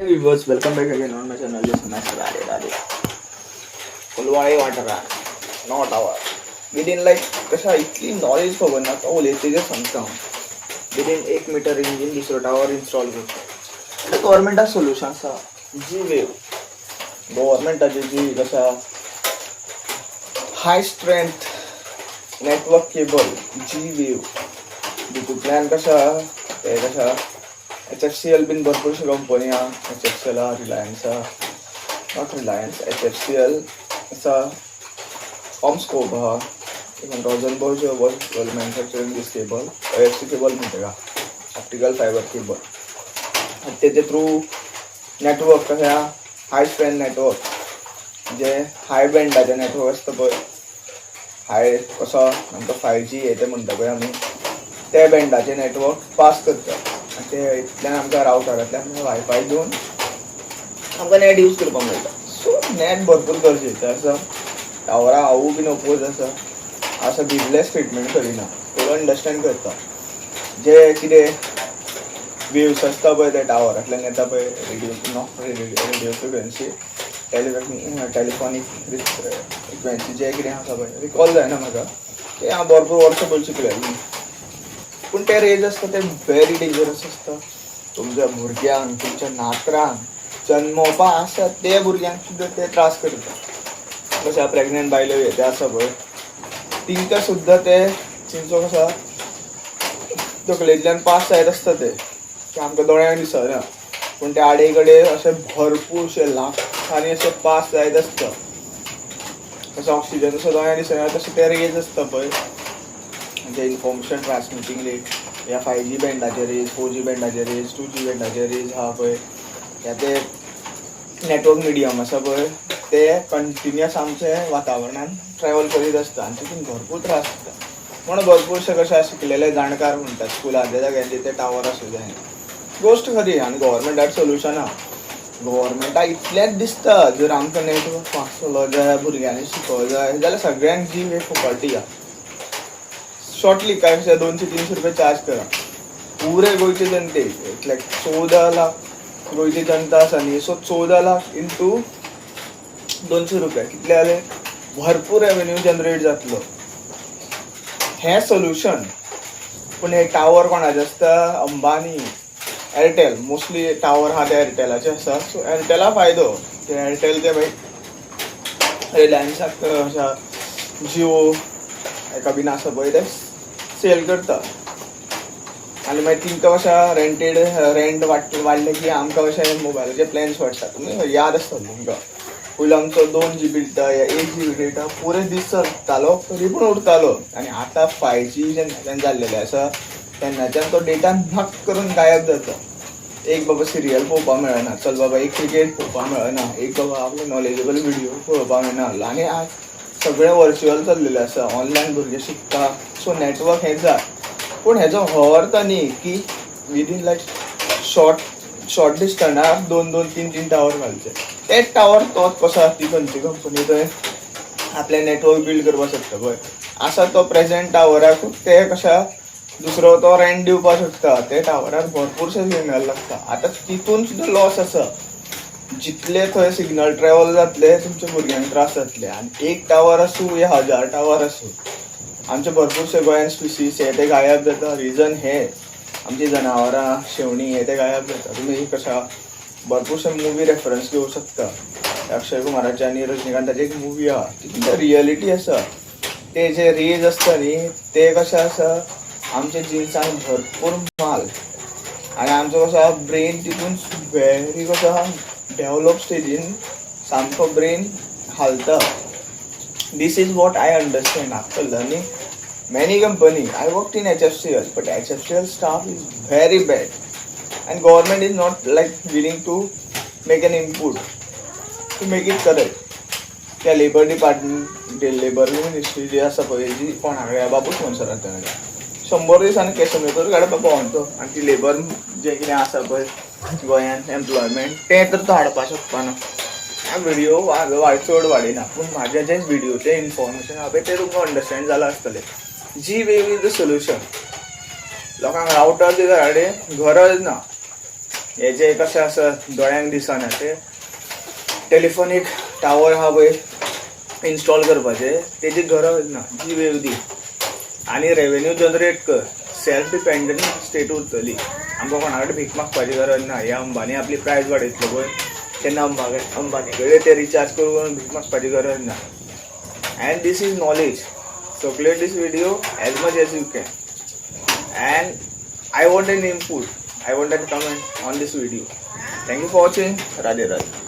Hey viewers, welcome back again on my channel. This is Master Rade. Kulwari water not our. Within like कशा इतकी knowledge खबर ना तो लेते जे सांगता within 1 मीटर इंजिन दुसरो टावर इन्स्टॉल करता गव्हर्नमेंटा सोल्युशन आसा जी वेव गव्हर्नमेंटाची जी कशा हाय स्ट्रेंथ नेटवर्क केबल जी वेव तितूंतल्यान कशा ते कशा HFCL बीन भरपूरशी कंपनी आहा HFCL आहा रिलायन्स आहा नॉट रिलायन्स HFCL आसा कॉमस्कोप आहा even Rosenberg was manufacturing this cable OFC cable म्हणते का ऑप्टिकल फायबर केबल आणि तेजे थ्रू नेटवर्क कशा हाय स्पॅन नेटवर्क जे हाय बँडाचे नेटवर्क आसता पळय हाय कसो आमकां 5G ते म्हणटा पळय आमी त्या बँडाचे नेटवर्क पास करता ते इतल्यान आमकां रावटरांतल्यान वायफाय घेवन आमकां नेट यूज करपाक मेळटा सो नेट भरपूर गरजेचें आसा टावरा हांवूय बीन अपोज आसा बिजनेस ट्रिटमेंट करिना तो अंडरस्टँड करता जे कितें वेव्स आसता पळय ते टावरांतल्यान येता पळय रेडिओ फ्रिक्वेन्सी टेलिफोनीक फ्रिक्वेन्सी जे कितें आसा पळय रिकॉल जायना म्हाका ते हांव भरपूर वर्सां पयलीं शिकलेलें पूण ते रेज आसता ते व्हेरी डेंजरस आसता तुमच्या भुरग्यांक तुमच्या नातरांक जन्मोवपा आसा ते भुरग्यांक सुद्दां ते त्रास करता कशा प्रेग्नेंट बायलो ते आसा पळय तिंकां सुद्दां ते तेंचो कसा तकलेंतल्यान पास जायत आसता ते आमकां दोळ्यांक दिसना पूण ते आडे कडेन अशे भरपूरशे लाखांनी अशे पास जायत आसता तसो ऑक्सिजन असो दोळ्यांक दिसना तशें ते रेज आसता पळय म्हणजे इन्फॉर्मेशन ट्रान्समिटींग रेट या 5G बँडाचे रेज 4G बँडाचे रेज 2G बँडाचे रेज आहा पळय या ते नेटवर्क मिडियम आसा पळय ते कंटिन्युअस आमचे वातावरणान ट्रॅव्हल करीत आसता आनी तितून भरपूर त्रास जाता म्हणून भरपूरशे कशे शिकलेले जाणकार म्हणटात स्कुलांच्या जाग्यांचेर ते टावर आसूं जाय गोश्ट खरी आनी गव्हर्नमेंटाक सोल्युशन आहा गव्हर्नमेंटाक इतलेंच दिसता जर आमकां नेटवर्क वाचलो जाय भुरग्यांनी शिकोवं जाय जाल्यार सगळ्यांक जी वे फुकटी आहा शॉर्टली काय 200-300 रुपये चार्ज करा पुरे गोंयचे जनतेक लायक 14 लाख गोंयची जनता आसा न्ही सो 14 लाख इंटू 200 रुपये कितले जाले भरपूर रेवेन्यू जनरेट जातलो हें सोल्युशन पूण हे टावर कोणाचे आसता अंबानी एअरटेल मोस्टली टावर आहा ते एअरटेलाचे आसा सो एअरटेला फायदो ते एअरटेल ते भाई रिलायन्साक अशा जिओ एका बीन आसा पळय ते सेल करता आनी मागीर तिंकां कशा रेंट वाडले की आमकां कशे मोबायलाचे प्लॅन्स वाडटा तुमी याद आसता तुमकां पयलीं आमचो 2 GB डेटा या 1 GB डेटा पुरे दीस चलतालो तरी पूण उरतालो आनी आतां 5G जेन्नाच्यान जाल्लेलें आसा तेन्नाच्यान तो डेटा नक करून गायब जाता एक बाबा सिरियल पळोवपाक मेळना चल बाबा एक क्रिकेट पळोवपाक मेळना एक बाबा आपले नॉलेजेबल व्हिडिओ पळोवपाक मेळना आनी आज सगळें वर्च्युअल चल्लेलें आसा ऑनलायन भुरगे शिकता सो नेटवर्क हें जाय पूण हेजो हो अर्थ न्ही की विदीन लायक शॉर्ट डिस्टन्सार 2-3 टावर घालचे तेच टावर तोच कसो ती खंयची कंपनी थंय आपलें नेटवर्क बिल्ड करपाक शकता पळय आसा तो प्रेझेंट टावराकूच ते कशा दुसरो तो रेंट दिवपाक शकता ते टावराक भरपूरशे सिग्नल लागता आतां तितून सुद्दां लॉस आसा जितले थंय सिग्नल ट्रॅव्हल जातले तुमच्या भुरग्यांक त्रास जातले आनी एक टावर आसूं या 1000 टावर आसूं आमचे भरपूरशे गोंयान स्पिसीस हे ते गायब जाता रिजन हे आमची जनावरां शेवणी हे ते गायब जाता तुमी कशा भरपूरशे मुवी रेफरन्स घेवं शकता अक्षय कुमाराचे आनी रजनीकांताची एक मुवी आहा तितून रियलिटी आसा ते जे रेज आसता न्ही ते कशे आसा आमच्या जिन्सान भरपूर माल आनी आमचो कसो ब्रेन तितून व्हेरी कसो आहा डेव्हलप स्टेजीन सामको ब्रेन हालता this is what I understand after learning many company I worked in HFCL but HFCL staff is very bad and government is not like willing to make an input to make it correct त्या labour department labour ministry जी आसा पळय जी कोणाकडे बाबूच sponsor जाता 100 दिसांनी कॅशमेकर काडपाक पावतो आनी ती लेबर जे कितें आसा पळय गोंयान एम्प्लॉयमेंट तें तर तो हाडपाक शकपाना व्हिडिओ चड वाडयना पूण म्हाजे जे व्हिडिओचे इन्फॉर्मेशन आहा पळय ते तुमकां अंडरस्टँड जालां आसतलें जी वेव इज द सोल्युशन लोकांक रावटर ते घरा कडेन गरज ना हेजे कशें आसा दोळ्यांक दिसना ते टेलिफोनीक टावर हा पळय इन्स्टॉल करपाचे तेजी गरज ना जी वेव दी आनी रेवेन्यू जनरेट कर सेल्फ डिपेंडंट स्टेट उरतली आमकां कोणा कडेन भीक मागपाची गरज ना हे अंबानी आपली प्रायस वाडयतलो पळय तेन्ना अंबानी कडेन ते रिचार्ज करून भीक मागपाची गरज ना and this is knowledge so play this video as much as you can and I want an input I want a comment on this video. Thank you for watching. Radhe Radhe.